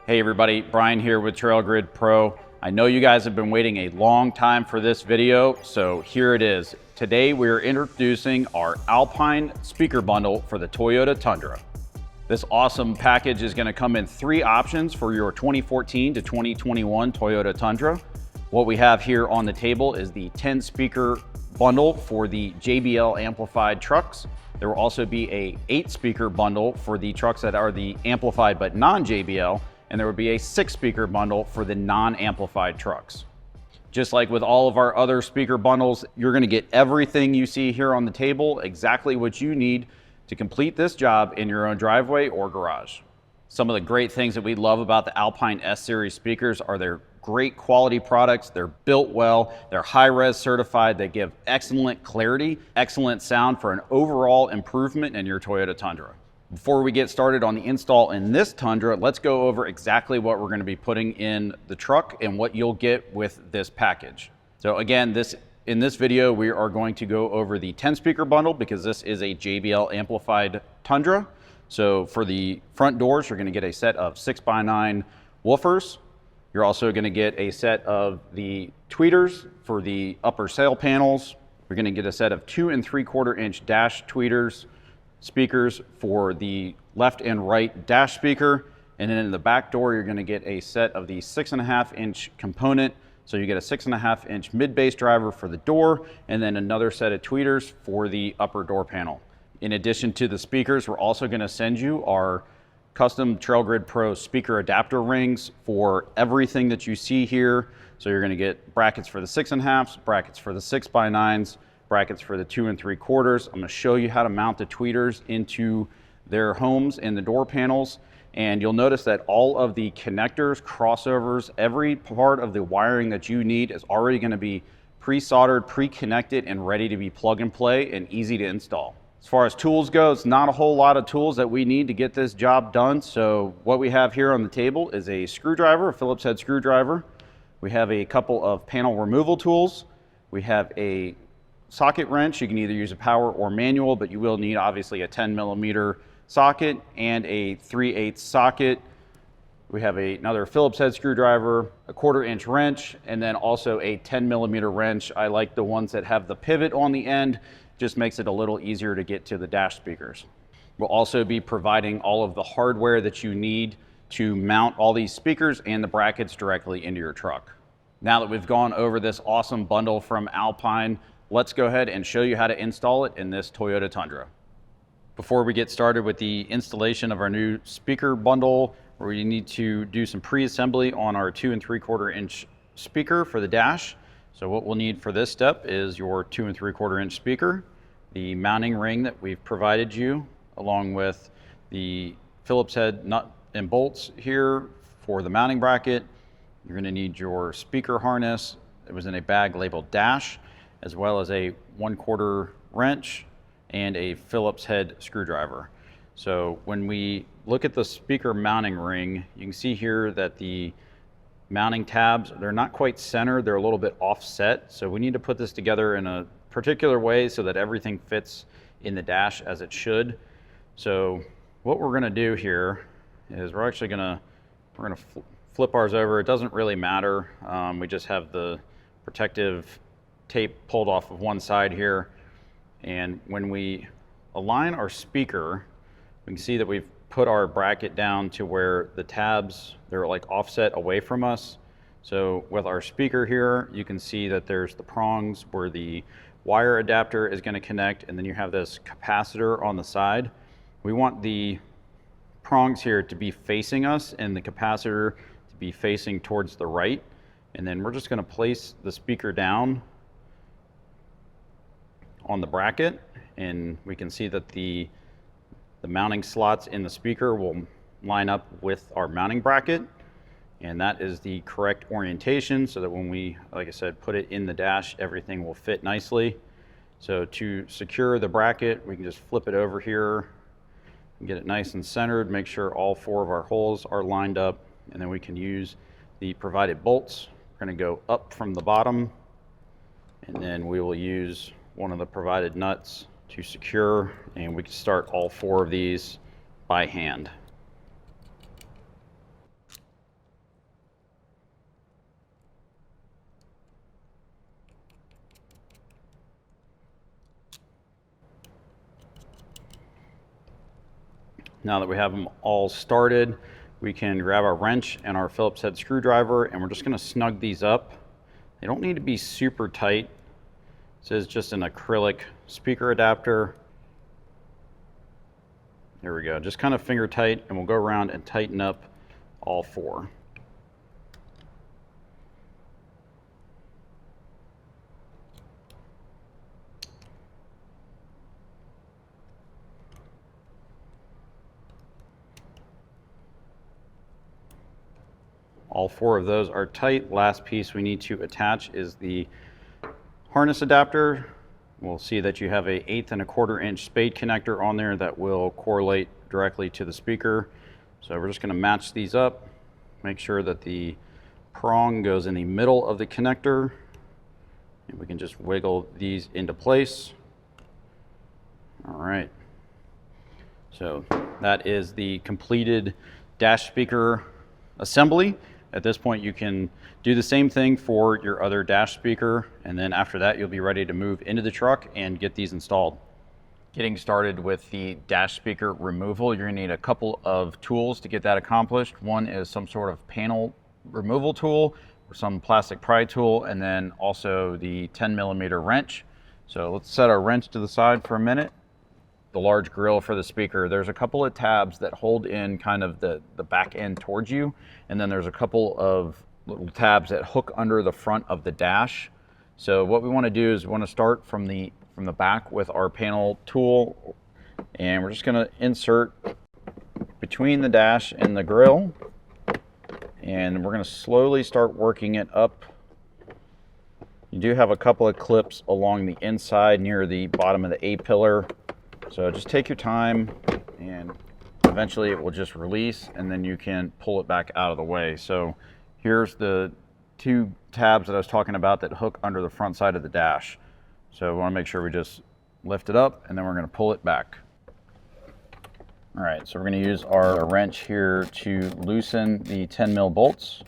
Hey everybody, Brian here with TrailGrid Pro. I know you guys have been waiting a long time for this video, so here it is. Today we're introducing our Alpine speaker bundle for the Toyota Tundra. This awesome package is going to come in 3 options for your 2014 to 2021 Toyota Tundra. What we have here on the table is the 10 speaker bundle for the JBL amplified trucks. There will also be a 8 speaker bundle for the trucks that are the amplified but non-JBL, and there would be a 6 speaker bundle for the non-amplified trucks. Just like with all of our other speaker bundles, you're going to get everything you see here on the table, exactly what you need to complete this job in your own driveway or garage. Some of the great things that we love about the Alpine S-Series speakers are their great quality products. They're built well, they're high-res certified, they give excellent clarity, excellent sound for an overall improvement in your Toyota Tundra. Before we get started on the install in this Tundra, let's go over exactly what we're going to be putting in the truck and what you'll get with this package. So again, in this video, we are going to go over the 10 speaker bundle because this is a JBL amplified Tundra. So for the front doors, you're going to get a set of 6x9 woofers. You're also going to get a set of the tweeters for the upper sail panels. You're going to get a set of 2 3/4 inch dash tweeters, speakers for the left and right dash speaker, and then in the back door you're going to get a set of the 6.5 inch component. So you get a 6.5 inch mid-bass driver for the door, and then another set of tweeters for the upper door panel. In addition to the speakers, we're also going to send you our custom TrailGrid Pro speaker adapter rings for everything that you see here. So you're going to get brackets for the 6.5s, brackets for the 6x9s, brackets for the 2 3/4. I'm going to show you how to mount the tweeters into their homes in the door panels, and you'll notice that all of the connectors, crossovers, every part of the wiring that you need is already going to be pre-soldered, pre-connected, and ready to be plug and play and easy to install. As far as tools go, it's not a whole lot of tools that we need to get this job done. So what we have here on the table is a screwdriver, a Phillips head screwdriver. We have a couple of panel removal tools. We have a socket wrench. You can either use a power or manual, but you will need obviously a 10mm socket and a 3/8 socket. We have another Phillips head screwdriver, a 1/4 inch wrench, and then also a 10mm wrench. I like the ones that have the pivot on the end, just makes it a little easier to get to the dash speakers. We'll also be providing all of the hardware that you need to mount all these speakers and the brackets directly into your truck. Now that we've gone over this awesome bundle from Alpine, let's go ahead and show you how to install it in this Toyota Tundra. Before we get started with the installation of our new speaker bundle, we need to do some pre-assembly on our 2 3/4 inch speaker for the dash. So what we'll need for this step is your 2 3/4 inch speaker, the mounting ring that we've provided you, along with the Phillips head nut and bolts here for the mounting bracket. You're going to need your speaker harness. It was in a bag labeled dash, as well as a 1/4 wrench and a Phillips head screwdriver. So when we look at the speaker mounting ring, you can see here that the mounting tabs, they're not quite centered, they're a little bit offset. So we need to put this together in a particular way so that everything fits in the dash as it should. So what we're gonna do here is we're gonna flip ours over. It doesn't really matter. We just have the protective tape pulled off of one side here. And when we align our speaker, we can see that we've put our bracket down to where the tabs, they're like offset away from us. So with our speaker here, you can see that there's the prongs where the wire adapter is going to connect, and then you have this capacitor on the side. We want the prongs here to be facing us and the capacitor to be facing towards the right. And then we're just going to place the speaker down on the bracket, and we can see that the mounting slots in the speaker will line up with our mounting bracket, and that is the correct orientation so that when we, like I said, put it in the dash, everything will fit nicely. So to secure the bracket, we can just flip it over here and get it nice and centered, make sure all 4 of our holes are lined up, and then we can use the provided bolts. We're going to go up from the bottom, and then we will use one of the provided nuts to secure, and we can start all 4 of these by hand. Now that we have them all started, we can grab our wrench and our Phillips head screwdriver, and we're just going to snug these up. They don't need to be super tight. This is just an acrylic speaker adapter. There we go, just kind of finger tight, and we'll go around and tighten up all four. All four of those are tight. Last piece we need to attach is the harness adapter. We'll see that you have a 1/8 and 1/4 inch spade connector on there that will correlate directly to the speaker. So we're just going to match these up, make sure that the prong goes in the middle of the connector, and we can just wiggle these into place. All right, so that is the completed dash speaker assembly. At this point, you can do the same thing for your other dash speaker, and then after that, you'll be ready to move into the truck and get these installed. Getting started with the dash speaker removal, you're gonna need a couple of tools to get that accomplished. One is some sort of panel removal tool or some plastic pry tool, and then also the 10mm wrench. So let's set our wrench to the side for a minute. The large grill for the speaker, there's a couple of tabs that hold in kind of the back end towards you, and then there's a couple of little tabs that hook under the front of the dash. So what we want to do is we want to start from the back with our panel tool, and we're just going to insert between the dash and the grill, and we're going to slowly start working it up. You do have a couple of clips along the inside near the bottom of the A-pillar. So just take your time, and eventually it will just release, and then you can pull it back out of the way. So here's the two tabs that I was talking about that hook under the front side of the dash. So we want to make sure we just lift it up, and then we're going to pull it back. All right, so we're going to use our wrench here to loosen the 10mm bolts.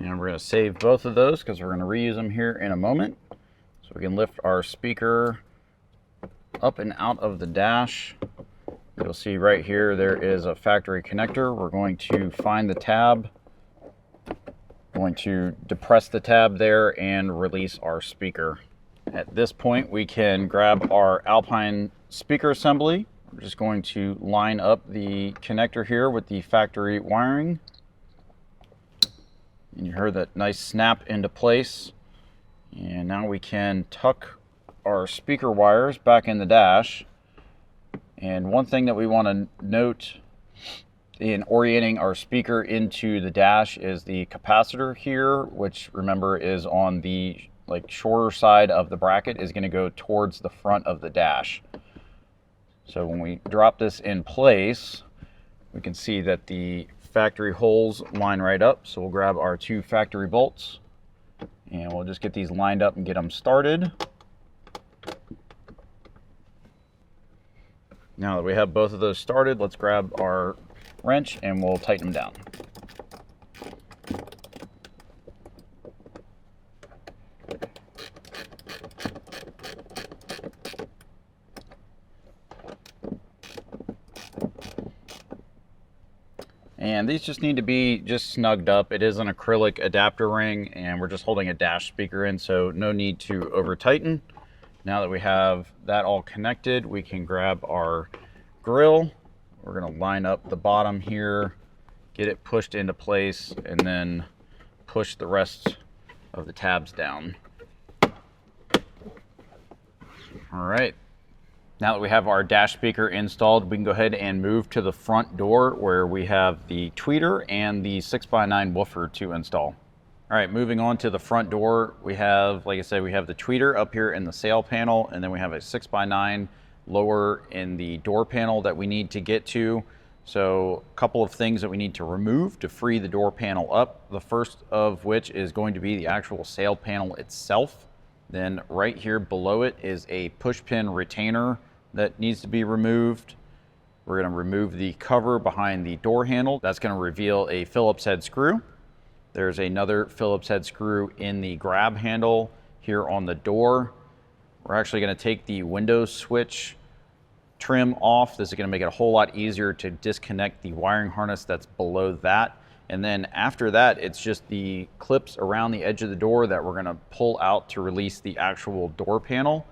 And we're going to save both of those because we're going to reuse them here in a moment. So we can lift our speaker up and out of the dash. You'll see right here there is a factory connector. We're going to find the tab, going to depress the tab there and release our speaker. At this point we can grab our Alpine speaker assembly. We're just going to line up the connector here with the factory wiring. And you heard that nice snap into place. And now we can tuck our speaker wires back in the dash. And one thing that we want to note in orienting our speaker into the dash is the capacitor here, which remember is on the shorter side of the bracket, is going to go towards the front of the dash. So when we drop this in place, we can see that the factory holes line right up. So we'll grab our two factory bolts, and we'll just get these lined up and get them started. Now that we have both of those started, let's grab our wrench and we'll tighten them down. And these just need to be just snugged up. It is an acrylic adapter ring, and we're just holding a dash speaker in, so no need to over tighten. Now that we have that all connected, we can grab our grill. We're going to line up the bottom here, get it pushed into place, and then push the rest of the tabs down. All right. Now that we have our dash speaker installed, we can go ahead and move to the front door where we have the tweeter and the 6x9 woofer to install. All right, moving on to the front door, we have, like I said, we have the tweeter up here in the sail panel, and then we have a 6x9 lower in the door panel that we need to get to. So a couple of things that we need to remove to free the door panel up. The first of which is going to be the actual sail panel itself. Then right here below it is a push pin retainer that needs to be removed. We're going to remove the cover behind the door handle. That's going to reveal a Phillips head screw. There's another Phillips head screw in the grab handle here on the door. We're actually going to take the window switch trim off. This is going to make it a whole lot easier to disconnect the wiring harness that's below that. And then after that, it's just the clips around the edge of the door that we're going to pull out to release the actual door panel.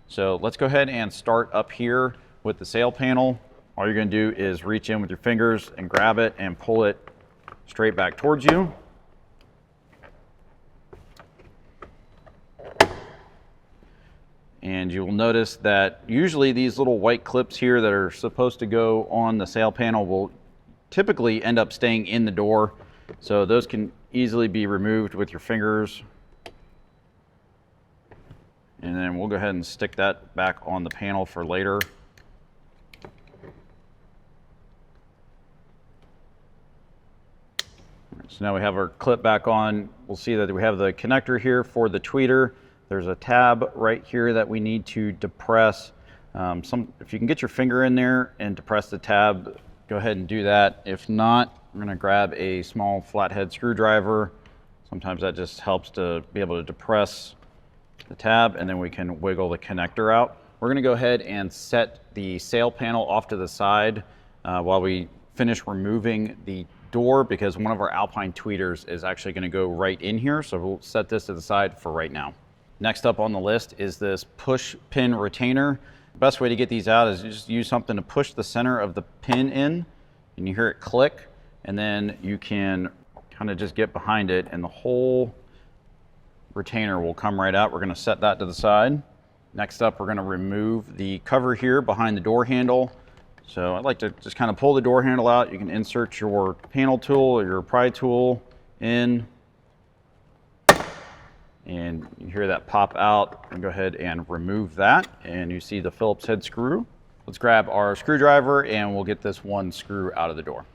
So let's go ahead and start up here with the sail panel. All you're going to do is reach in with your fingers and grab it and pull it straight back towards you. And you'll notice that usually these little white clips here that are supposed to go on the sail panel will typically end up staying in the door. So those can easily be removed with your fingers. And then we'll go ahead and stick that back on the panel for later. So now we have our clip back on. We'll see that we have the connector here for the tweeter. There's a tab right here that we need to depress. If you can get your finger in there and depress the tab, go ahead and do that. If not, I'm going to grab a small flathead screwdriver. Sometimes that just helps to be able to depress the tab, and then we can wiggle the connector out. We're going to go ahead and set the sail panel off to the side while we finish removing the door, because one of our Alpine tweeters is actually going to go right in here. So we'll set this to the side for right now. Next up on the list is this push pin retainer. The best way to get these out is just use something to push the center of the pin in, and you hear it click, and then you can kind of just get behind it and the whole retainer will come right out. We're going to set that to the side. Next up, we're going to remove the cover here behind the door handle. So I'd like to just kind of pull the door handle out. You can insert your panel tool or your pry tool in, and you hear that pop out, and go ahead and remove that, and you see the Phillips head screw. Let's grab our screwdriver and we'll get this one screw out of the door.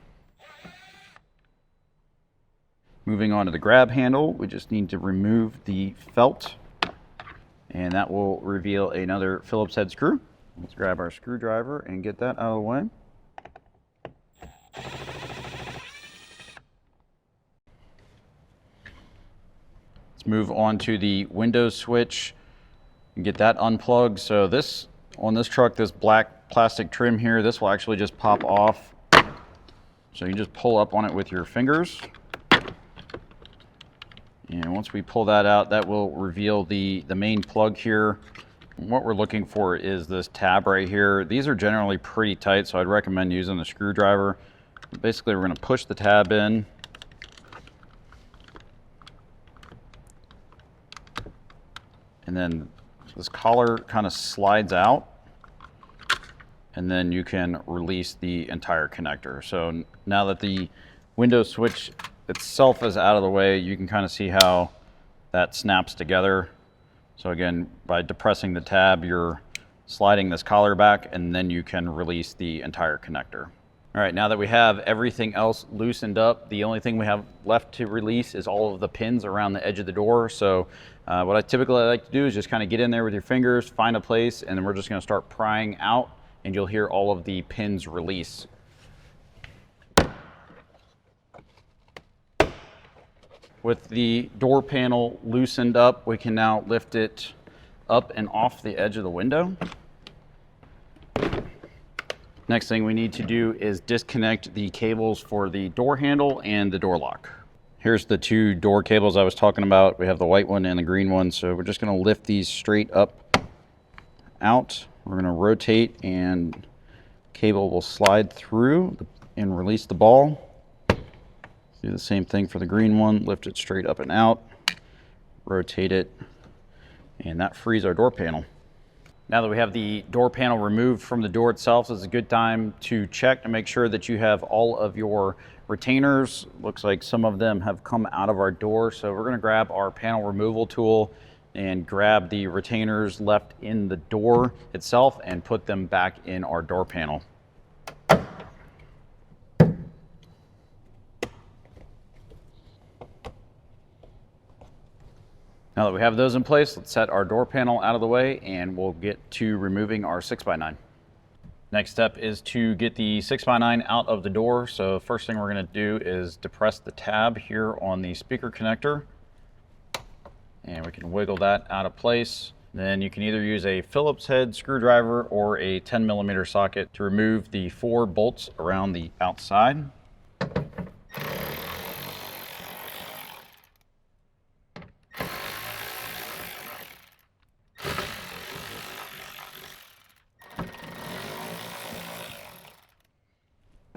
Moving on to the grab handle, we just need to remove the felt, and that will reveal another Phillips head screw. Let's grab our screwdriver and get that out of the way. Let's move on to the window switch and get that unplugged. So this, on this truck, this black plastic trim here, this will actually just pop off. So you just pull up on it with your fingers. And once we pull that out, that will reveal the main plug here. And what we're looking for is this tab right here. These are generally pretty tight, so I'd recommend using the screwdriver. Basically, we're going to push the tab in. And then this collar kind of slides out, and then you can release the entire connector. So now that the window switch itself is out of the way, you can kind of see how that snaps together. So again, by depressing the tab, you're sliding this collar back, and then you can release the entire connector. All right, now that we have everything else loosened up, the only thing we have left to release is all of the pins around the edge of the door. So what I typically like to do is just kind of get in there with your fingers, find a place, and then we're just going to start prying out, and you'll hear all of the pins release. With the door panel loosened up, we can now lift it up and off the edge of the window. Next thing we need to do is disconnect the cables for the door handle and the door lock. Here's the two door cables I was talking about. We have the white one and the green one. So we're just going to lift these straight up out. We're going to rotate, and cable will slide through and release the ball. Do the same thing for the green one. Lift it straight up and out, rotate it, and that frees our door panel. Now that we have the door panel removed from the door itself, it's a good time to check to make sure that you have all of your retainers. Looks like some of them have come out of our door. So we're going to grab our panel removal tool and grab the retainers left in the door itself and put them back in our door panel. Now that we have those in place, let's set our door panel out of the way, and we'll get to removing our 6x9. Next step is to get the 6x9 out of the door. So first thing we're gonna do is depress the tab here on the speaker connector. And we can wiggle that out of place. Then you can either use a Phillips head screwdriver or a 10mm socket to remove the 4 bolts around the outside.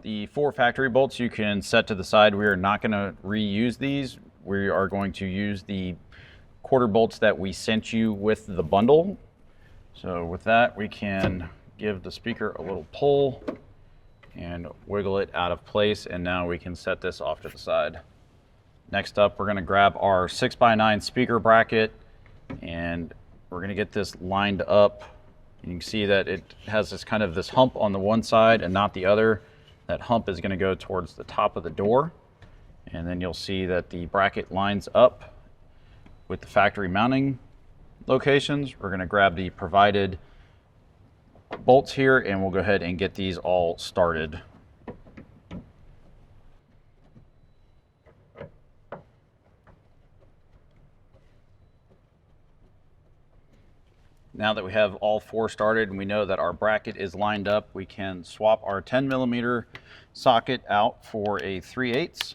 The 4 factory bolts you can set to the side. We are not going to reuse these. We are going to use the quarter bolts that we sent you with the bundle. So with that, we can give the speaker a little pull and wiggle it out of place, and now we can set this off to the side. Next up, we're going to grab our 6x9 speaker bracket, and we're going to get this lined up. You can see that it has this kind of this hump on the one side and not the other. That hump is going to go towards the top of the door, and then you'll see that the bracket lines up with the factory mounting locations. We're going to grab the provided bolts here, and we'll go ahead and get these all started. Now that we have all 4 started and we know that our bracket is lined up, we can swap our 10mm socket out for a 3/8,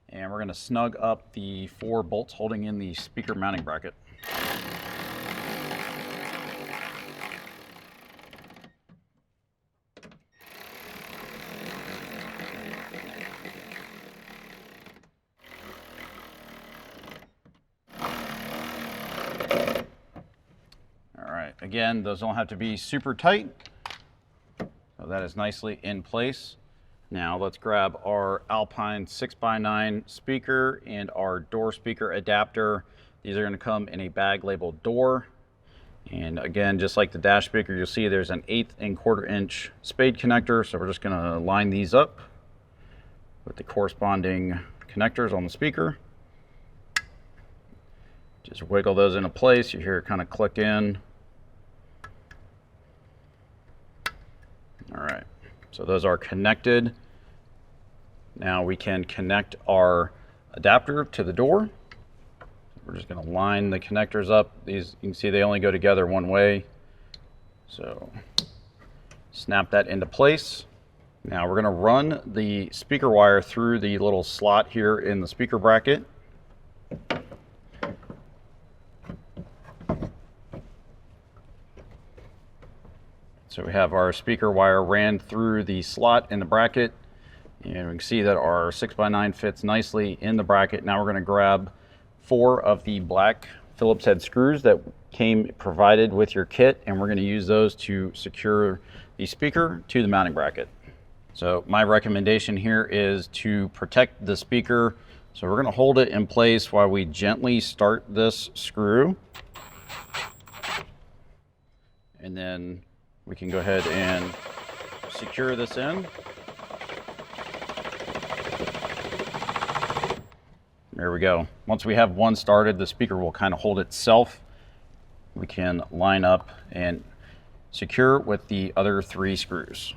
and we're going to snug up the 4 bolts holding in the speaker mounting bracket. Again, those don't have to be super tight. So that is nicely in place. Now let's grab our Alpine 6x9 speaker and our door speaker adapter. These are going to come in a bag labeled door. And again, just like the dash speaker, you'll see there's an 1/8 and 1/4 inch spade connector. So we're just going to line these up with the corresponding connectors on the speaker. Just wiggle those into place. You hear it kind of click in. All right, so those are connected. Now we can connect our adapter to the door. We're just going to line the connectors up. These, you can see they only go together one way. So snap that into place. Now we're going to run the speaker wire through the little slot here in the speaker bracket. So we have our speaker wire ran through the slot in the bracket, and we can see that our 6x9 fits nicely in the bracket. Now we're going to grab 4 of the black Phillips head screws that came provided with your kit, and we're going to use those to secure the speaker to the mounting bracket. So my recommendation here is to protect the speaker. So we're going to hold it in place while we gently start this screw, and then we can go ahead and secure this in. There we go. Once we have one started, the speaker will kind of hold itself. We can line up and secure with the other 3 screws.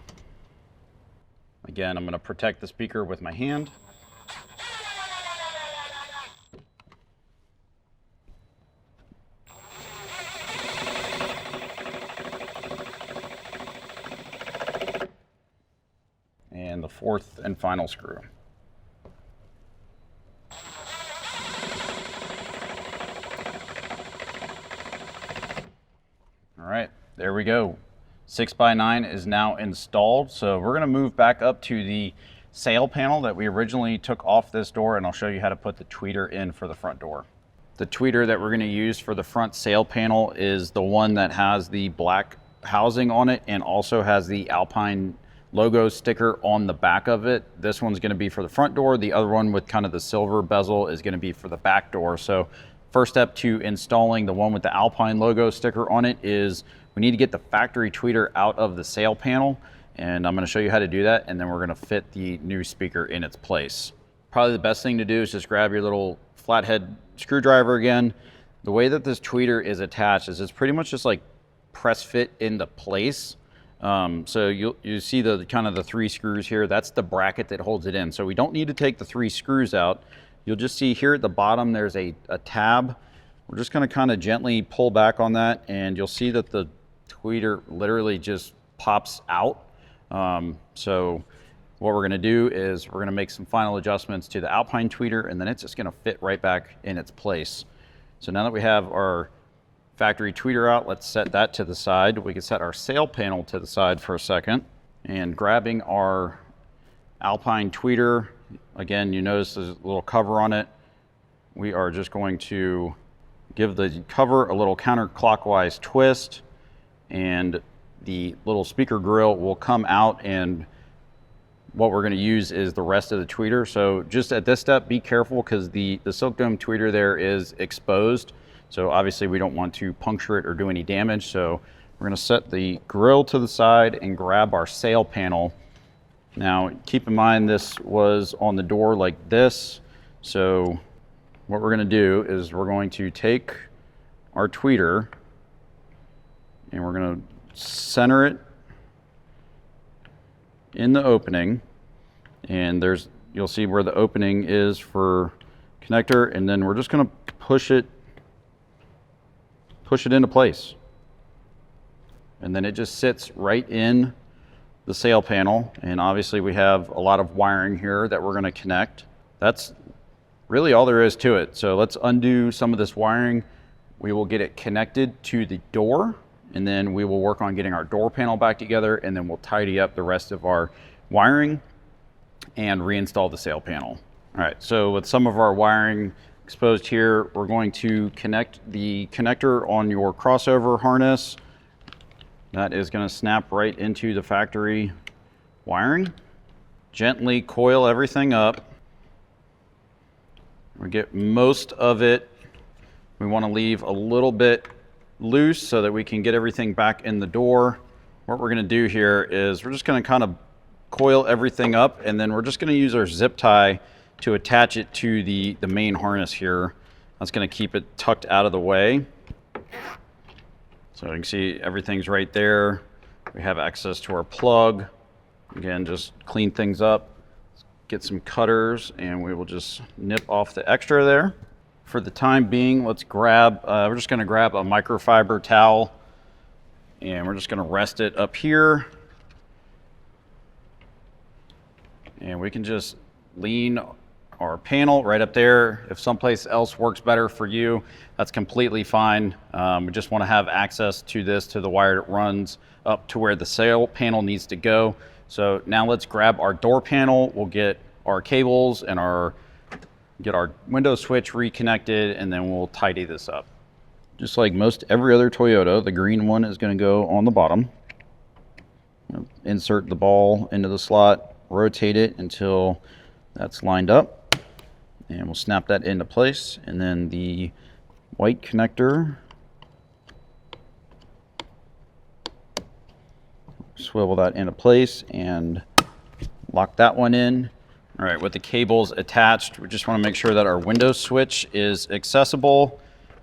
Again, I'm going to protect the speaker with my hand. And the 4th and final screw. All right, there we go. 6x9 is now installed. So we're going to move back up to the sail panel that we originally took off this door, and I'll show you how to put the tweeter in for the front door. The tweeter that we're going to use for the front sail panel is the one that has the black housing on it and also has the Alpine logo sticker on the back of it. This one's going to be for the front door. The other one with kind of the silver bezel is going to be for the back door. So first step to installing the one with the Alpine logo sticker on it is we need to get the factory tweeter out of the sail panel, and I'm going to show you how to do that, and then we're going to fit the new speaker in its place. Probably the best thing to do is just grab your little flathead screwdriver again. The way that this tweeter is attached is it's pretty much just like press fit into place. So you see the kind of the 3 screws here. That's the bracket that holds it in. So we don't need to take the 3 screws out. You'll just see here at the bottom there's a tab. We're just going to kind of gently pull back on that, and you'll see that the tweeter literally just pops out. So what we're going to do is we're going to make some final adjustments to the Alpine tweeter, and then it's just going to fit right back in its place. So now that we have our factory tweeter out, let's set that to the side. We can set our sail panel to the side for a second, and grabbing our Alpine tweeter, again, you notice there's a little cover on it. We are just going to give the cover a little counterclockwise twist, and the little speaker grill will come out, and what we're going to use is the rest of the tweeter. So just at this step, be careful because the silk dome tweeter there is exposed. So obviously we don't want to puncture it or do any damage. So we're going to set the grill to the side and grab our sail panel. Now keep in mind this was on the door like this. So what we're going to do is we're going to take our tweeter and we're going to center it in the opening, and you'll see where the opening is for connector, and then we're just going to push it into place, and then it just sits right in the sail panel. And obviously we have a lot of wiring here that we're going to connect. That's really all there is to it. So let's undo some of this wiring. We will get it connected to the door, and then we will work on getting our door panel back together, and then we'll tidy up the rest of our wiring and reinstall the sail panel. All right, so with some of our wiring exposed here, we're going to connect the connector on your crossover harness. That is going to snap right into the factory wiring. Gently coil everything up. We get most of it. We want to leave a little bit loose so that we can get everything back in the door. What we're going to do here is we're just going to kind of coil everything up, and then we're just going to use our zip tie to attach it to the main harness here. That's going to keep it tucked out of the way. So you can see everything's right there. We have access to our plug. Again, just clean things up, get some cutters, and we will just nip off the extra there. For the time being, let's grab, we're just going to grab a microfiber towel, and we're just going to rest it up here. And we can just lean our panel right up there. If someplace else works better for you, that's completely fine. We just want to have access to this, to the wire that runs up to where the sail panel needs to go. So now let's grab our door panel. We'll get our cables and get our window switch reconnected, and then we'll tidy this up. Just like most every other Toyota, the green one is going to go on the bottom. Insert the ball into the slot, rotate it until that's lined up, and we'll snap that into place. And then the white connector, swivel that into place and lock that one in. All right, with the cables attached, we just want to make sure that our window switch is accessible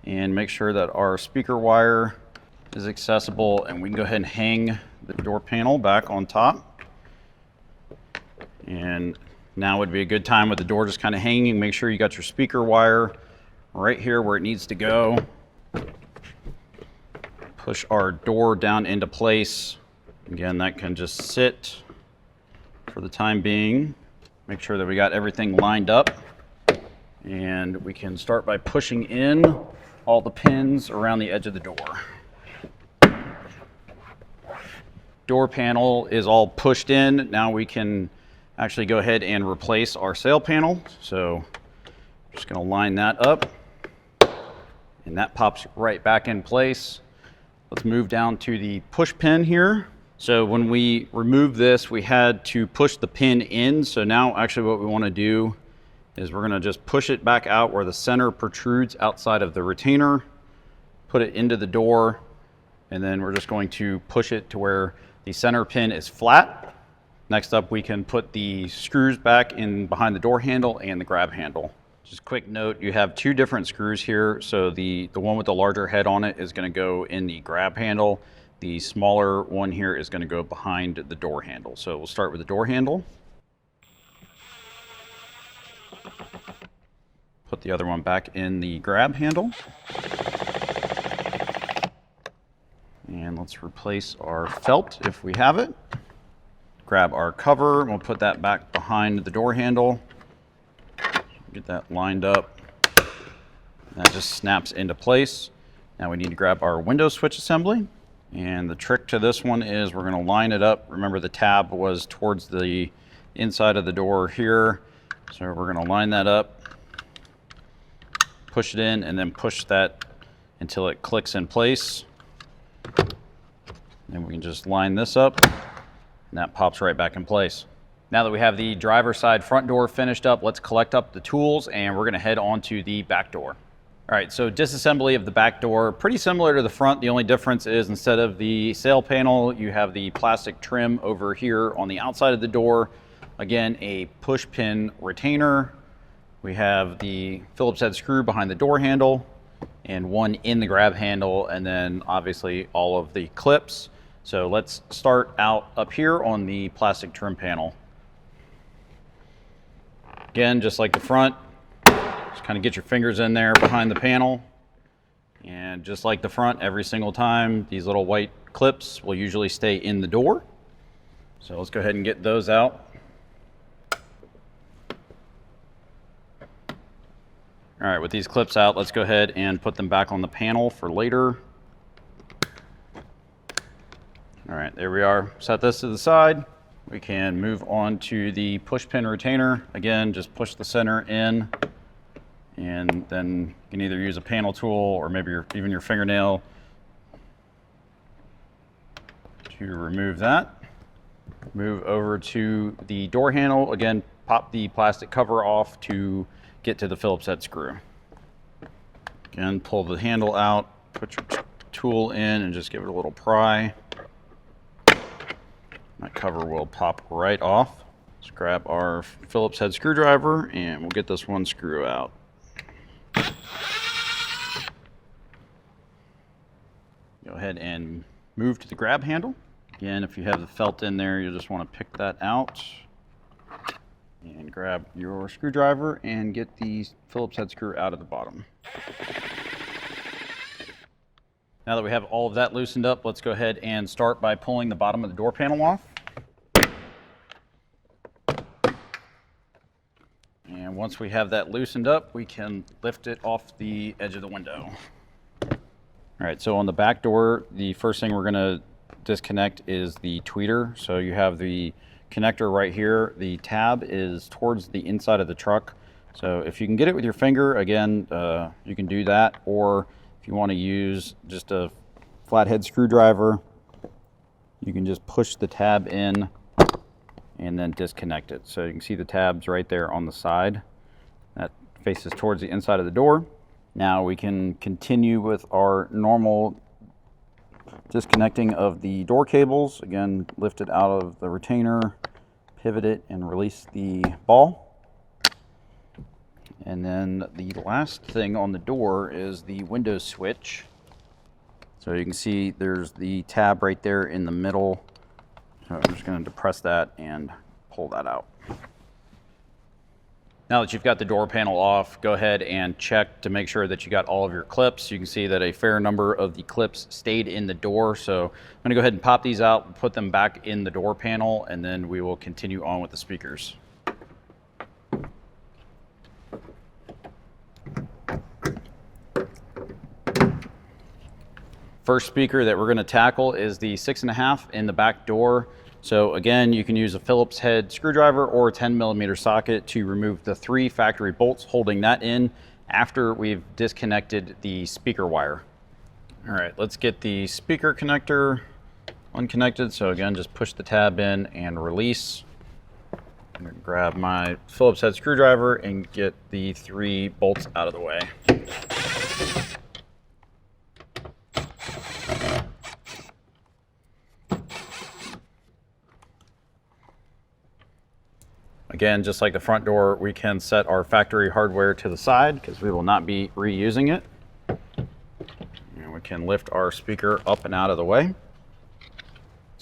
and make sure that our speaker wire is accessible, and we can go ahead and hang the door panel back on top. And now would be a good time with the door just kind of hanging. Make sure you got your speaker wire right here where it needs to go. Push our door down into place. Again, that can just sit for the time being. Make sure that we got everything lined up, and we can start by pushing in all the pins around the edge of the door. Door panel is all pushed in. Now we can actually go ahead and replace our sail panel. So I'm just going to line that up, and that pops right back in place. Let's move down to the push pin here. So when we removed this, we had to push the pin in. So now actually what we want to do is we're going to just push it back out where the center protrudes outside of the retainer, put it into the door, and then we're just going to push it to where the center pin is flat. Next up, we can put the screws back in behind the door handle and the grab handle. Just a quick note, you have 2 different screws here. So the one with the larger head on it is going to go in the grab handle. The smaller one here is going to go behind the door handle. So we'll start with the door handle. Put the other one back in the grab handle. And let's replace our felt if we have it. Grab our cover, and we'll put that back behind the door handle. Get that lined up. That just snaps into place. Now we need to grab our window switch assembly. And the trick to this one is we're going to line it up. Remember, the tab was towards the inside of the door here. So we're going to line that up, push it in, and then push that until it clicks in place. And we can just line this up, and that pops right back in place. Now that we have the driver's side front door finished up, let's collect up the tools, and we're going to head on to the back door. All right, so disassembly of the back door, pretty similar to the front. The only difference is instead of the sail panel, you have the plastic trim over here on the outside of the door. Again, a push pin retainer. We have the Phillips head screw behind the door handle and one in the grab handle, and then obviously all of the clips. So let's start out up here on the plastic trim panel. Again, just like the front, just kind of get your fingers in there behind the panel. And just like the front, every single time, these little white clips will usually stay in the door. So let's go ahead and get those out. All right, with these clips out, let's go ahead and put them back on the panel for later. All right, there we are. Set this to the side. We can move on to the push pin retainer. Again, just push the center in, and then you can either use a panel tool or maybe even your fingernail to remove that. Move over to the door handle. Again, pop the plastic cover off to get to the Phillips head screw. Again, pull the handle out, put your tool in, and just give it a little pry. That cover will pop right off. Let's grab our Phillips head screwdriver, and we'll get this one screw out. Go ahead and move to the grab handle. Again, if you have the felt in there, you'll just want to pick that out. And grab your screwdriver and get the Phillips head screw out of the bottom. Now that we have all of that loosened up, let's go ahead and start by pulling the bottom of the door panel off. And once we have that loosened up, we can lift it off the edge of the window. All right, so on the back door, the first thing we're gonna disconnect is the tweeter. So you have the connector right here. The tab is towards the inside of the truck. So if you can get it with your finger, again, you can do that. Or if you want to use just a flathead screwdriver, you can just push the tab in and then disconnect it. So you can see the tabs right there on the side. That faces towards the inside of the door. Now we can continue with our normal disconnecting of the door cables. Again, lift it out of the retainer, pivot it, and release the ball. And then the last thing on the door is the window switch. So you can see there's the tab right there in the middle. So I'm just going to depress that and pull that out. Now that you've got the door panel off, go ahead and check to make sure that you got all of your clips. You can see that a fair number of the clips stayed in the door. So I'm going to go ahead and pop these out, put them back in the door panel, and then we will continue on with the speakers. First speaker that we're going to tackle is the 6.5 in the back door. So again, you can use a Phillips head screwdriver or a 10mm socket to remove the 3 factory bolts holding that in after we've disconnected the speaker wire. All right, let's get the speaker connector unconnected. So again, just push the tab in and release. I'm going to grab my Phillips head screwdriver and get the 3 bolts out of the way. Again, just like the front door, we can set our factory hardware to the side because we will not be reusing it. And we can lift our speaker up and out of the way.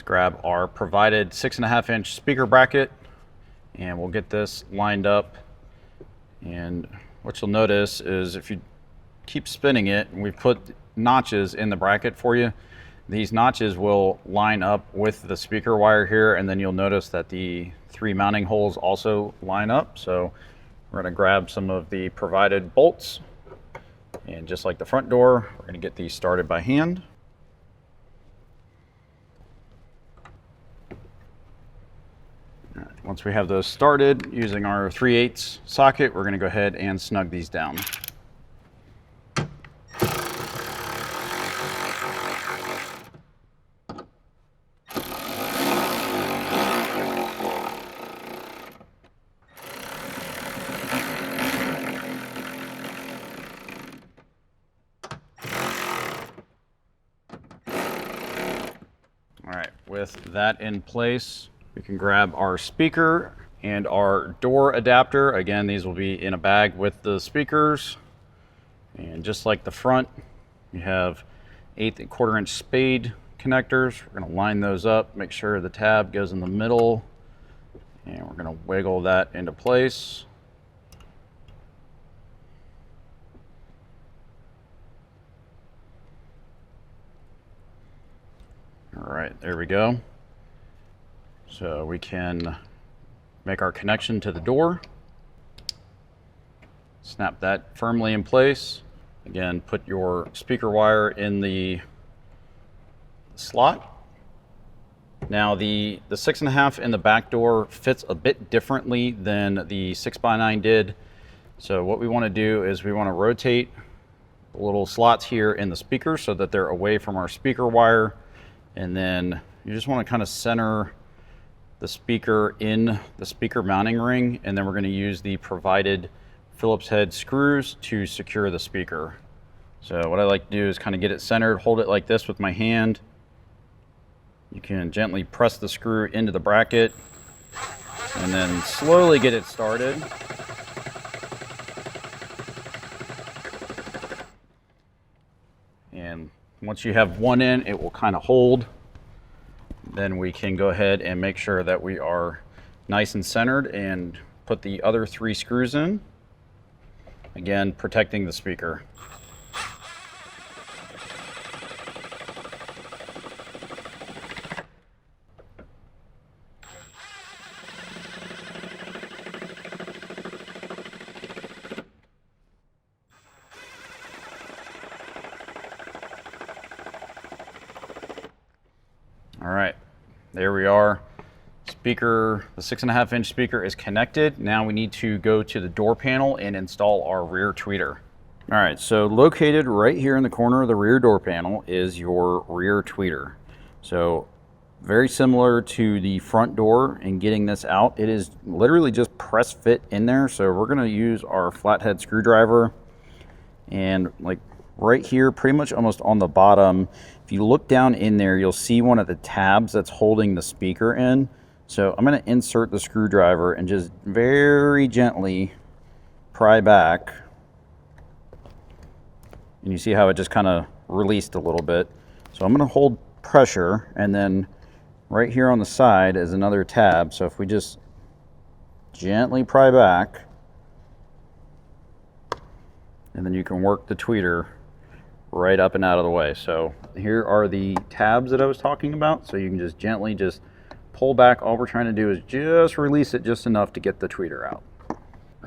Let's grab our provided 6.5-inch speaker bracket, and we'll get this lined up. And what you'll notice is if you keep spinning it, and we've put notches in the bracket for you, these notches will line up with the speaker wire here, and then you'll notice that the 3 mounting holes also line up. So we're going to grab some of the provided bolts, and just like the front door, we're going to get these started by hand. Once we have those started, using our 3/8 socket, we're going to go ahead and snug these down. All right, with that in place, we can grab our speaker and our door adapter. Again, these will be in a bag with the speakers. And just like the front, you have 1/8 and 1/4 inch spade connectors. We're going to line those up, make sure the tab goes in the middle, and we're going to wiggle that into place. All right, there we go. So we can make our connection to the door. Snap that firmly in place. Again, put your speaker wire in the slot. Now the 6.5 in the back door fits a bit differently than the 6x9 did. So what we want to do is we want to rotate the little slots here in the speaker so that they're away from our speaker wire. And then you just want to kind of center the speaker in the speaker mounting ring, and then we're going to use the provided Phillips head screws to secure the speaker. So what I like to do is kind of get it centered, hold it like this with my hand. You can gently press the screw into the bracket and then slowly get it started. And once you have one in, it will kind of hold. Then we can go ahead and make sure that we are nice and centered and put the other 3 screws in. Again, protecting the speaker. All right, there we are. Speaker, the 6.5-inch speaker is connected. Now we need to go to the door panel and install our rear tweeter. All right, so located right here in the corner of the rear door panel is your rear tweeter. So very similar to the front door in getting this out. It is literally just press fit in there. So we're gonna use our flathead screwdriver, and like right here, pretty much almost on the bottom, if you look down in there, you'll see one of the tabs that's holding the speaker in. So I'm going to insert the screwdriver and just very gently pry back. And you see how it just kind of released a little bit. So I'm going to hold pressure, and then right here on the side is another tab. So if we just gently pry back, and then you can work the tweeter right up and out of the way. So here are the tabs that I was talking about. So you can just gently just pull back. All we're trying to do is just release it just enough to get the tweeter out. All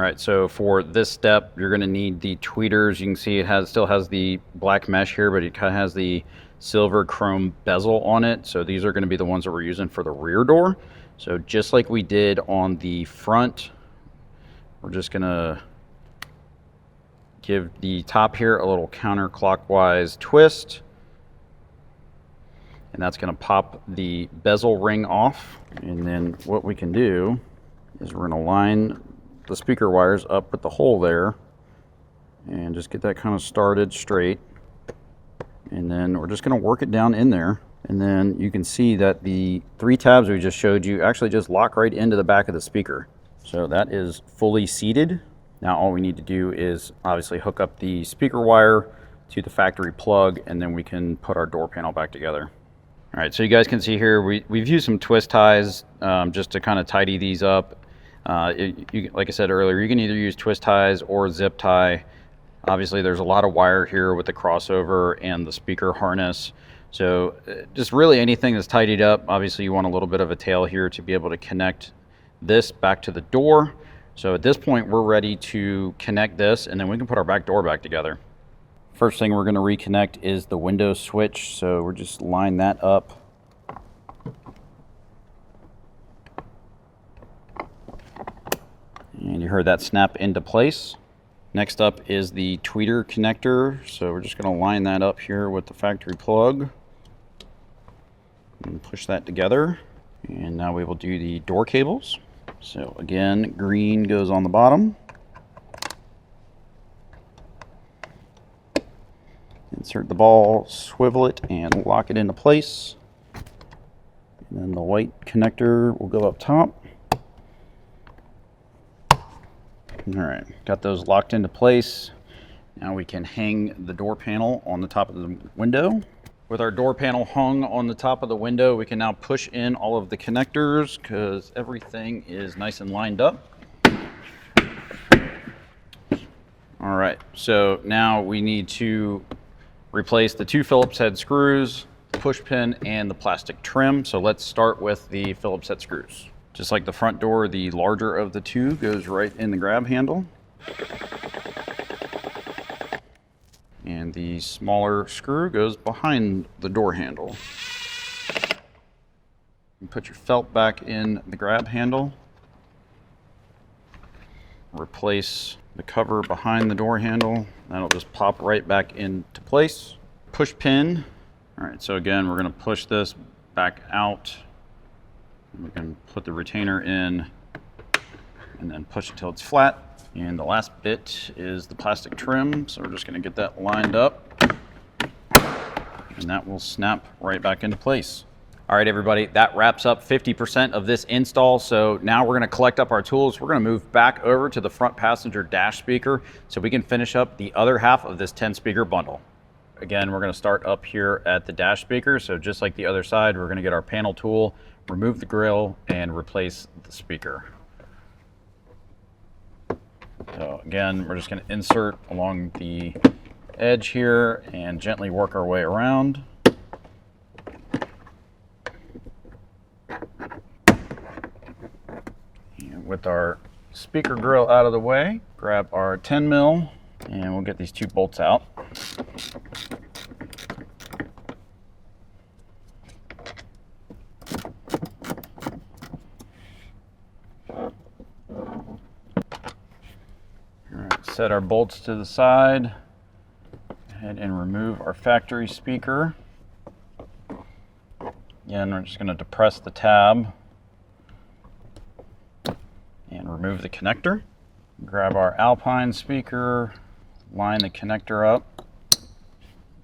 right, so for this step, you're gonna need the tweeters. You can see it still has the black mesh here, but it kind of has the silver chrome bezel on it. So these are gonna be the ones that we're using for the rear door. So just like we did on the front, we're just gonna give the top here a little counterclockwise twist, and that's going to pop the bezel ring off. And then what we can do is we're going to line the speaker wires up with the hole there and just get that kind of started straight. And then we're just going to work it down in there. And then you can see that the 3 tabs we just showed you actually just lock right into the back of the speaker. So that is fully seated. Now all we need to do is obviously hook up the speaker wire to the factory plug, and then we can put our door panel back together. All right, so you guys can see here, we've used some twist ties just to kind of tidy these up. Like I said earlier, you can either use twist ties or zip tie. Obviously, there's a lot of wire here with the crossover and the speaker harness. So just really anything that's tidied up. Obviously, you want a little bit of a tail here to be able to connect this back to the door. So at this point, we're ready to connect this, and then we can put our back door back together. First thing we're going to reconnect is the window switch. So we're just line that up. And you heard that snap into place. Next up is the tweeter connector. So we're just going to line that up here with the factory plug and push that together. And now we will do the door cables. So again, green goes on the bottom. Insert the ball, swivel it, and lock it into place. And then the white connector will go up top. All right, got those locked into place. Now we can hang the door panel on the top of the window. With our door panel hung on the top of the window, we can now push in all of the connectors because everything is nice and lined up. All right, so now we need to replace the 2 Phillips head screws, the push pin, and the plastic trim. So let's start with the Phillips head screws. Just like the front door, the larger of the 2 goes right in the grab handle. And the smaller screw goes behind the door handle. You put your felt back in the grab handle. Replace the cover behind the door handle. That'll just pop right back into place. Push pin. All right, so again, we're gonna push this back out. We can put the retainer in and then push it till it's flat. And the last bit is the plastic trim. So we're just gonna get that lined up and that will snap right back into place. All right, everybody, that wraps up 50% of this install. So now we're gonna collect up our tools. We're gonna move back over to the front passenger dash speaker so we can finish up the other half of this 10 speaker bundle. Again, we're gonna start up here at the dash speaker. So just like the other side, we're gonna get our panel tool, remove the grill, and replace the speaker. So again, we're just gonna insert along the edge here and gently work our way around. With our speaker grill out of the way, grab our 10 mil and we'll get these 2 bolts out. All right, set our bolts to the side. Go ahead and remove our factory speaker. Again, we're just going to depress the tab and remove the connector. Grab our Alpine speaker, line the connector up,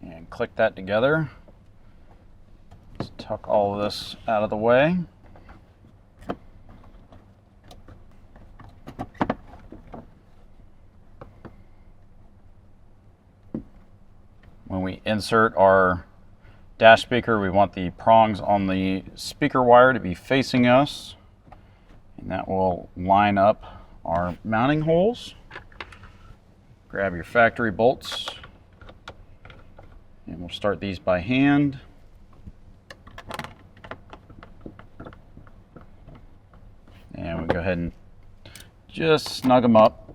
and click that together. Let's tuck all of this out of the way. When we insert our dash speaker, we want the prongs on the speaker wire to be facing us. And that will line up our mounting holes. Grab your factory bolts. And we'll start these by hand. And we'll go ahead and just snug them up.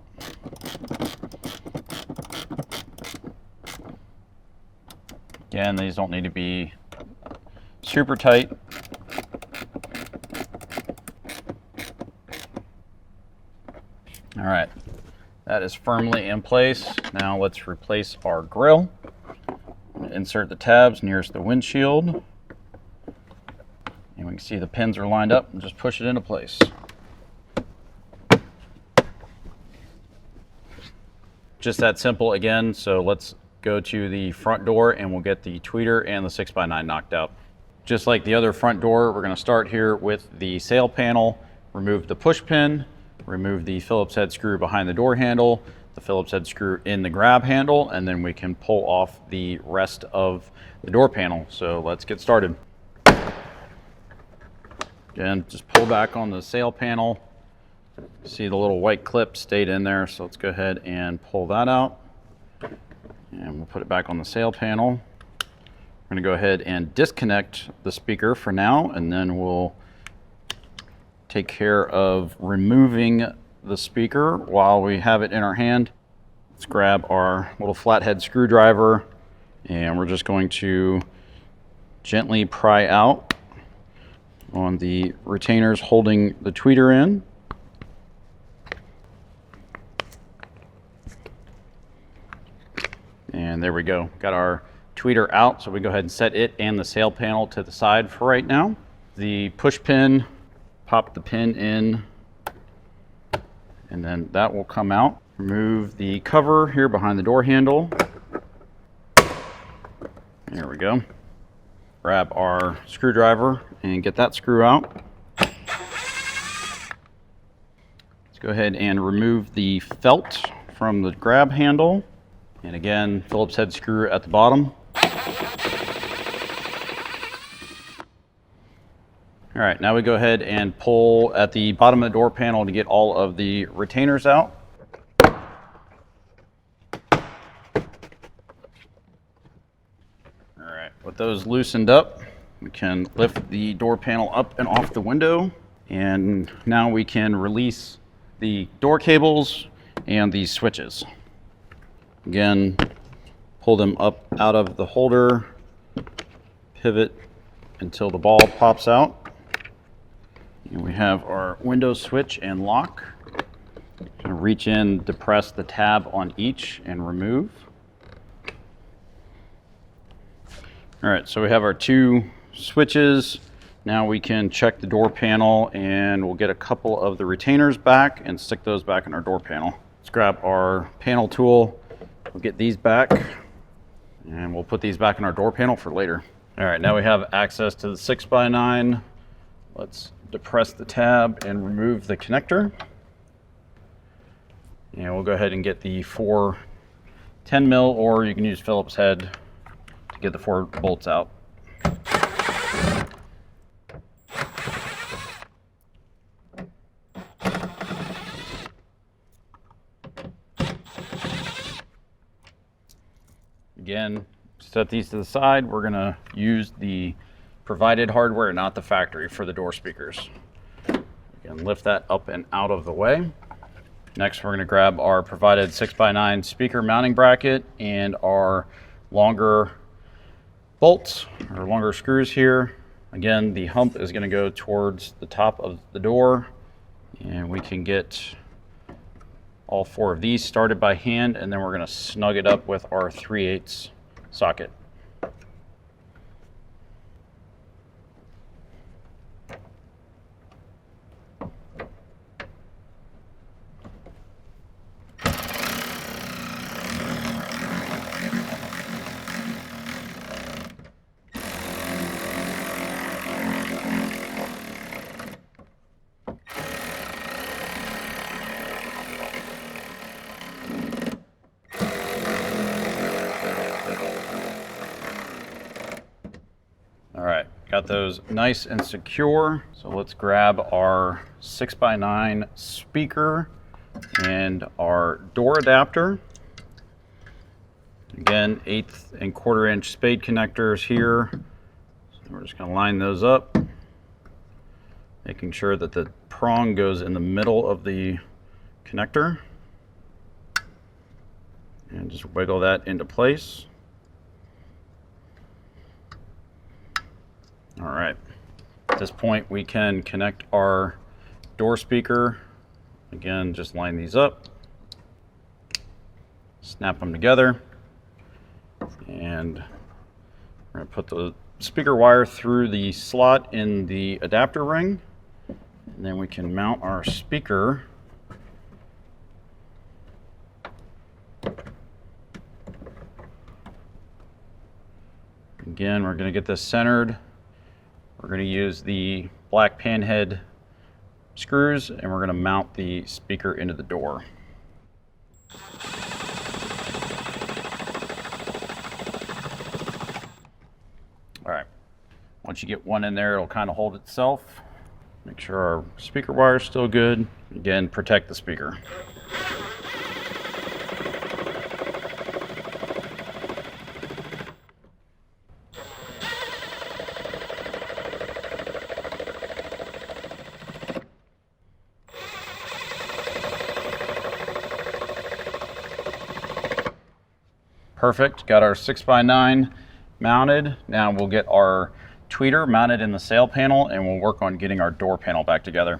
Again, these don't need to be super tight. All right, that is firmly in place. Now let's replace our grill. Insert the tabs nearest the windshield. And we can see the pins are lined up and just push it into place. Just that simple again, so let's go to the front door and we'll get the tweeter and the 6x9 knocked out. Just like the other front door, we're gonna start here with the sail panel, remove the push pin, remove the Phillips head screw behind the door handle, the Phillips head screw in the grab handle, and then we can pull off the rest of the door panel. So let's get started. All Again, just pull back on the sail panel. See the little white clip stayed in there, so let's go ahead and pull that out. And we'll put it back on the sail panel. We're going to go ahead and disconnect the speaker for now, and then we'll take care of removing the speaker while we have it in our hand. Let's grab our little flathead screwdriver, and we're just going to gently pry out on the retainers holding the tweeter in. And there we go. Got our tweeter out, so we go ahead and set it and the sail panel to the side for right now. The push pin, pop the pin in, and then that will come out. Remove the cover here behind the door handle. There we go. Grab our screwdriver and get that screw out. Let's go ahead and remove the felt from the grab handle. And again, Phillips head screw at the bottom. All right, now we go ahead and pull at the bottom of the door panel to get all of the retainers out. All right, with those loosened up, we can lift the door panel up and off the window. And now we can release the door cables and these switches. Again, pull them up out of the holder, pivot until the ball pops out. And we have our window switch and lock. Gonna reach in, depress the tab on each and remove. All right, so we have our two switches. Now we can check the door panel, and we'll get a couple of the retainers back and stick those back in our door panel. Let's grab our panel tool. We'll get these back, and we'll put these back in our door panel for later. All right, now we have access to the 6x9. Let's depress the tab and remove the connector. And we'll go ahead and get the 4 10 mil, or you can use Phillips head to get the 4 bolts out. Again, set these to the side. We're gonna use the provided hardware, not the factory, for the door speakers. Again, lift that up and out of the way. Next, we're gonna grab our provided 6x9 speaker mounting bracket and our longer bolts, or longer screws here. Again, the hump is gonna go towards the top of the door, and we can get all 4 of these started by hand, and then we're going to snug it up with our 3/8 socket. All right, got those nice and secure. So let's grab our 6x9 speaker and our door adapter. Again, 1/8 and 1/4 inch spade connectors here. So we're just gonna line those up, making sure that the prong goes in the middle of the connector. And just wiggle that into place. All right, at this point we can connect our door speaker. Again, just line these up, snap them together, and we're gonna put the speaker wire through the slot in the adapter ring, and then we can mount our speaker again. We're gonna get this centered. We're going to use the black panhead screws, and we're going to mount the speaker into the door. All right, once you get one in there, it'll kind of hold itself. Make sure our speaker wire is still good. Again, protect the speaker. Perfect, got our 6x9 mounted. Now we'll get our tweeter mounted in the sail panel and we'll work on getting our door panel back together.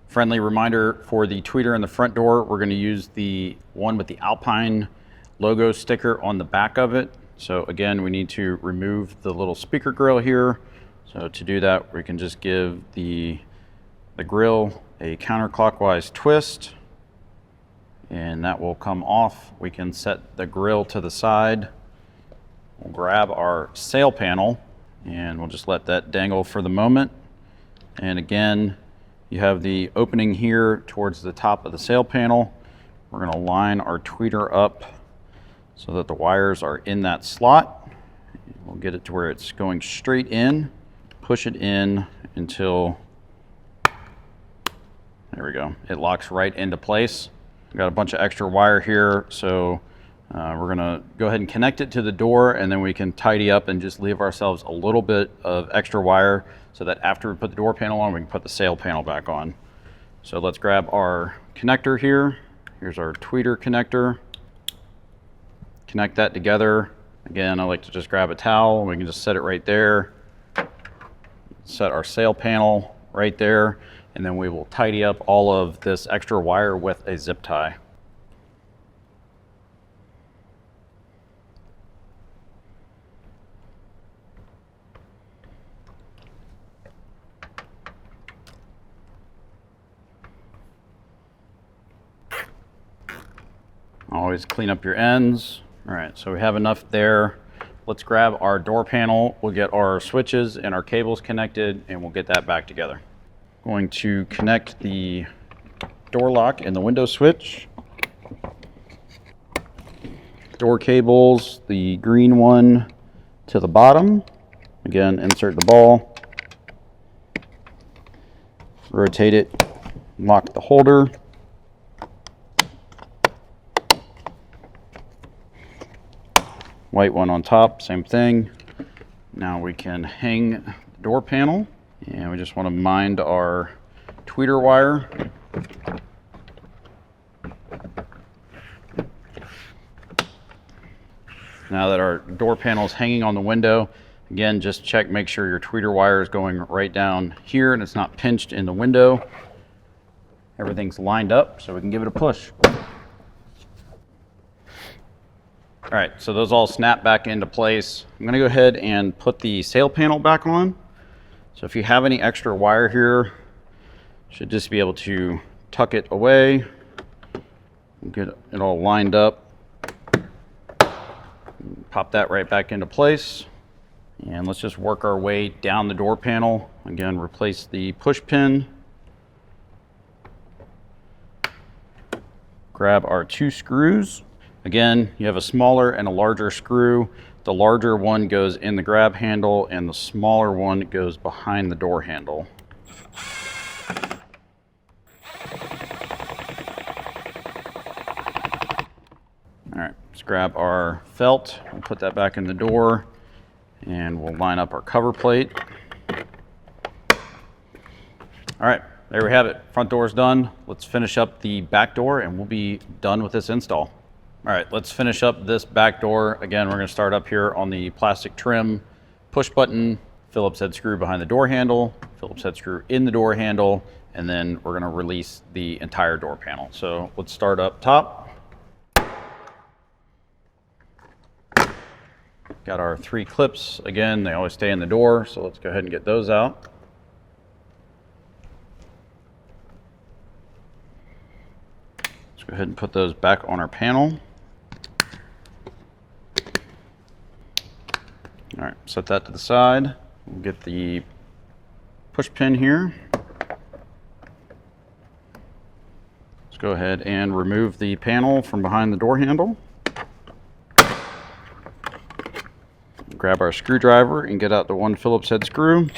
Friendly reminder for the tweeter in the front door, we're going to use the one with the Alpine logo sticker on the back of it. So again, we need to remove the little speaker grill here. So to do that, we can just give the grill a counterclockwise twist and that will come off. We can set the grill to the side. We'll grab our sail panel and we'll just let that dangle for the moment. And again, you have the opening here towards the top of the sail panel. We're going to line our tweeter up so that the wires are in that slot. We'll get it to where it's going straight in, push it in until, there we go, it locks right into place. We've got a bunch of extra wire here, so we're gonna go ahead and connect it to the door and then we can tidy up and just leave ourselves a little bit of extra wire so that after we put the door panel on, we can put the sail panel back on. So let's grab our connector here. Here's our tweeter connector. Connect that together. Again, I like to just grab a towel and we can just set it right there. Set our sail panel right there. And then we will tidy up all of this extra wire with a zip tie. Always clean up your ends. All right, so we have enough there. Let's grab our door panel. We'll get our switches and our cables connected and we'll get that back together. Going to connect the door lock and the window switch. Door cables, the green one to the bottom. Again, insert the ball. Rotate it, lock the holder. White one on top, same thing. Now we can hang the door panel. And we just want to mind our tweeter wire. Now that our door panel is hanging on the window, again, just check, make sure your tweeter wire is going right down here and it's not pinched in the window. Everything's lined up so we can give it a push. All right, so those all snap back into place. I'm going to go ahead and put the sail panel back on. So if you have any extra wire here, you should just be able to tuck it away, get it all lined up, pop that right back into place. And let's just work our way down the door panel. Again, replace the push pin. Grab our 2 screws. Again, you have a smaller and a larger screw. The larger one goes in the grab handle and the smaller one goes behind the door handle. All right, let's grab our felt and put that back in the door and we'll line up our cover plate. All right, there we have it. Front door is done. Let's finish up the back door and we'll be done with this install. All right, let's finish up this back door. Again, we're going to start up here on the plastic trim, push button, Phillips head screw behind the door handle, Phillips head screw in the door handle, and then we're going to release the entire door panel. So let's start up top. Got our 3 clips. Again, they always stay in the door, so let's go ahead and get those out. Let's go ahead and put those back on our panel. All right, set that to the side. We'll get the push pin here. Let's go ahead and remove the panel from behind the door handle. Grab our screwdriver and get out the 1 Phillips head screw.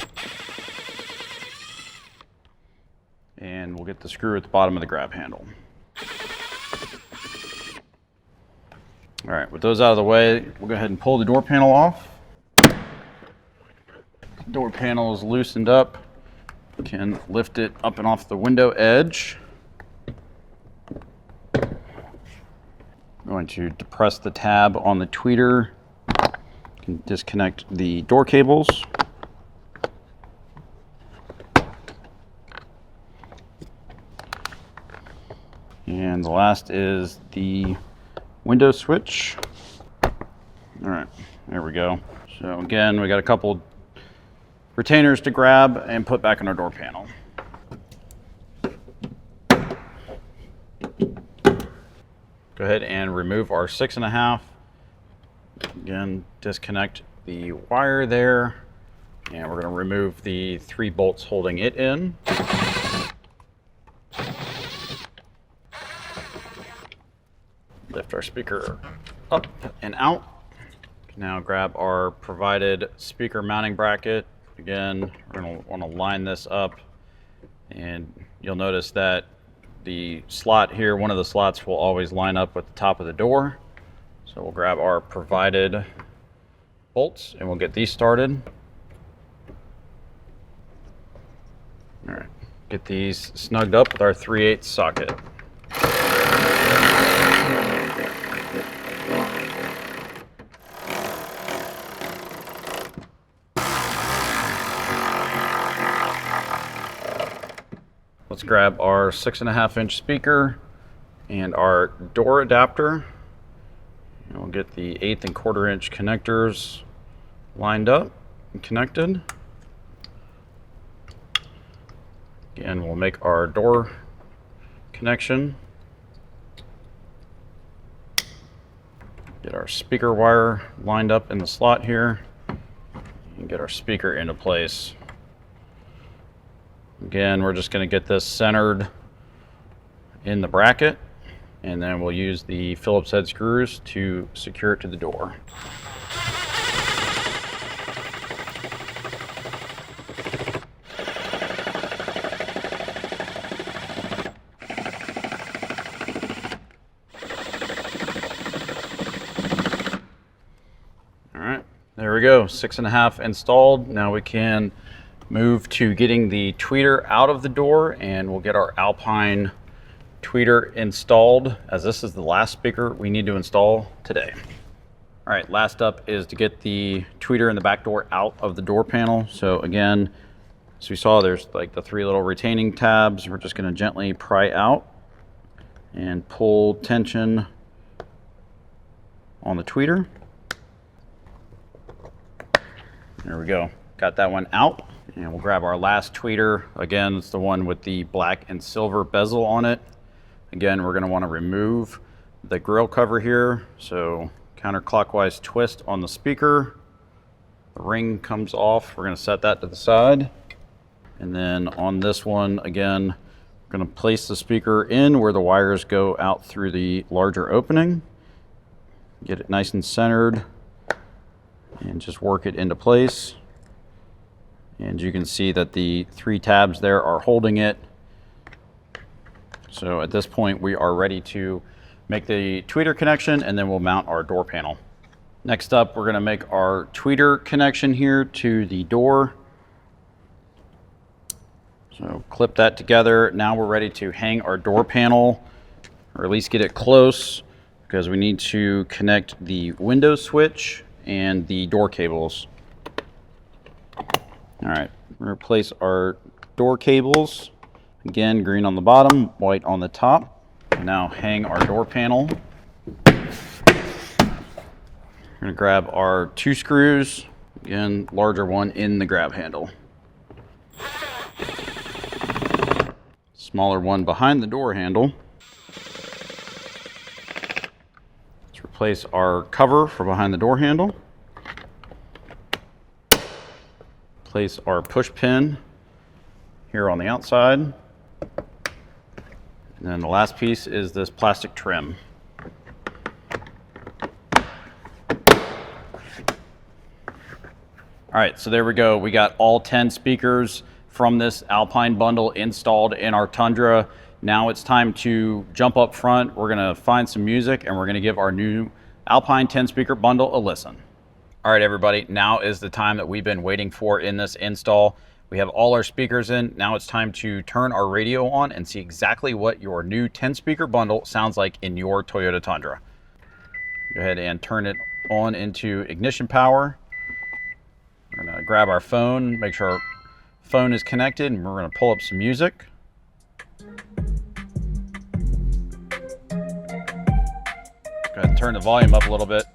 the screw at the bottom of the grab handle. All right, with those out of the way, we'll go ahead and pull the door panel off. Door panel is loosened up. You can lift it up and off the window edge. I'm going to depress the tab on the tweeter. You can disconnect the door cables. And the last is the window switch. All right, there we go. So again, we got a couple retainers to grab and put back on our door panel. Go ahead and remove our 6.5. Again, disconnect the wire there, and we're going to remove the 3 bolts holding it in. Lift our speaker up and out. Now grab our provided speaker mounting bracket. Again, we're going to want to line this up, and you'll notice that the slot here, one of the slots will always line up with the top of the door. So we'll grab our provided bolts and we'll get these started. All right, get these snugged up with our 3/8 socket. Let's grab our 6.5-inch speaker and our door adapter. And we'll get the 1/8 and 1/4-inch connectors lined up and connected. Again, we'll make our door connection. Get our speaker wire lined up in the slot here and get our speaker into place. Again, we're just going to get this centered in the bracket, and then we'll use the Phillips head screws to secure it to the door. All right, there we go, 6.5 installed. Now we can move to getting the tweeter out of the door, and we'll get our Alpine tweeter installed, as this is the last speaker we need to install today. All right, last up is to get the tweeter and the back door out of the door panel. So again, as we saw, there's like the 3 little retaining tabs. We're just going to gently pry out and pull tension on the tweeter. There we go, got that one out. And we'll grab our last tweeter. Again, it's the one with the black and silver bezel on it. Again, we're going to want to remove the grill cover here. So counterclockwise twist on the speaker. The ring comes off. We're going to set that to the side. And then on this one, again, we're going to place the speaker in where the wires go out through the larger opening. Get it nice and centered and just work it into place. And you can see that the 3 tabs there are holding it. So at this point, we are ready to make the tweeter connection, and then we'll mount our door panel. Next up, we're going to make our tweeter connection here to the door. So clip that together. Now we're ready to hang our door panel, or at least get it close, because we need to connect the window switch and the door cables. All right, replace our door cables. Again, green on the bottom, white on the top. And now hang our door panel. We're gonna grab our 2 screws. Again, larger one in the grab handle. Smaller one behind the door handle. Let's replace our cover for behind the door handle. Place our push pin here on the outside. And then the last piece is this plastic trim. All right, so there we go. We got all 10 speakers from this Alpine bundle installed in our Tundra. Now it's time to jump up front. We're gonna find some music and we're gonna give our new Alpine 10 speaker bundle a listen. All right, everybody, now is the time that we've been waiting for in this install. We have all our speakers in. Now it's time to turn our radio on and see exactly what your new 10 speaker bundle sounds like in your Toyota Tundra. Go ahead and turn it on into ignition power. We're gonna grab our phone, make sure our phone is connected, and we're gonna pull up some music. Go ahead and turn the volume up a little bit.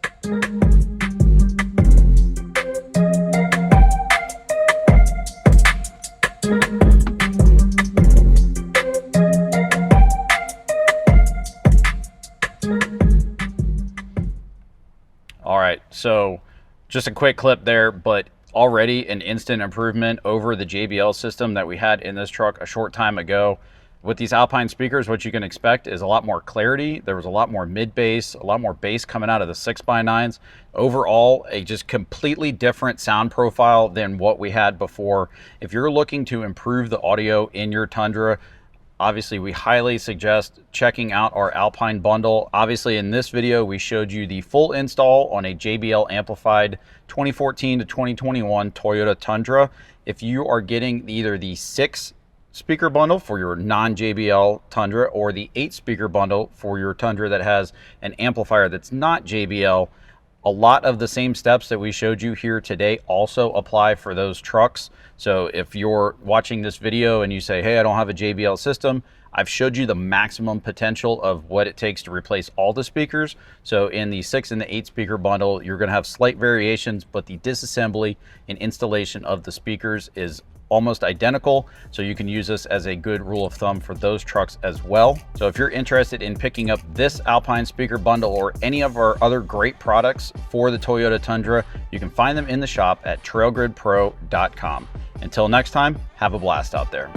All right, so just a quick clip there, but already an instant improvement over the JBL system that we had in this truck a short time ago. With these Alpine speakers, what you can expect is a lot more clarity. There was a lot more mid bass, a lot more bass coming out of the 6x9s. Overall, a just completely different sound profile than what we had before. If you're looking to improve the audio in your Tundra, obviously we highly suggest checking out our Alpine bundle. Obviously in this video, we showed you the full install on a JBL amplified 2014 to 2021 Toyota Tundra. If you are getting either the 6 speaker bundle for your non-JBL Tundra or the 8 speaker bundle for your Tundra that has an amplifier that's not JBL, a lot of the same steps that we showed you here today also apply for those trucks. So if you're watching this video and you say, hey, I don't have a JBL system, I've showed you the maximum potential of what it takes to replace all the speakers. So in the 6 and the 8 speaker bundle, you're gonna have slight variations, but the disassembly and installation of the speakers is almost identical. So you can use this as a good rule of thumb for those trucks as well. So if you're interested in picking up this Alpine speaker bundle or any of our other great products for the Toyota Tundra, you can find them in the shop at trailgridpro.com. Until next time, have a blast out there.